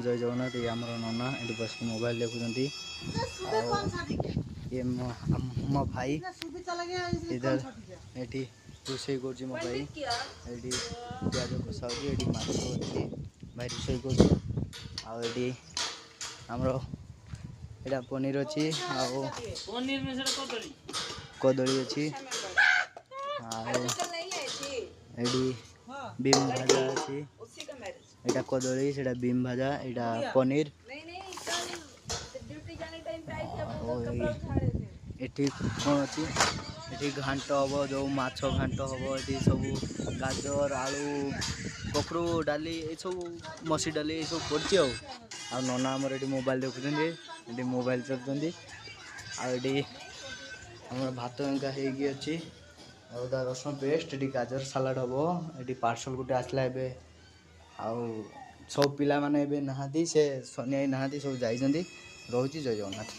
जय जगन्नाथ। ये आम नना ये बस मोबाइल देखुं। ये मो भाई इधर ये रोषे कर मो भाई ये प्याज कषा होती माछ अच्छी भाई रोषे कर आमर पनीर अच्छी कदली अच्छी बीम भाजा अच्छी एटा कदली से बीम भाजा यहाँ पनीर एटी कौन अच्छी ये घाट हम जो माछ घाट हम ये सब गाजर आलू ककड़ू डाली ये सब मसी डाली ये सब कर नना आमर ये मोबाइल देखुं ये मोबाइल चलुँच आम भात एंका होगी आदा रसुण पेस्ट ये गाजर सालाड हम ये पार्सल गोटे आसला सब पिला माने नहांती से सनिया नहांती सब जाइछंती। रोची जय जगन्नाथ।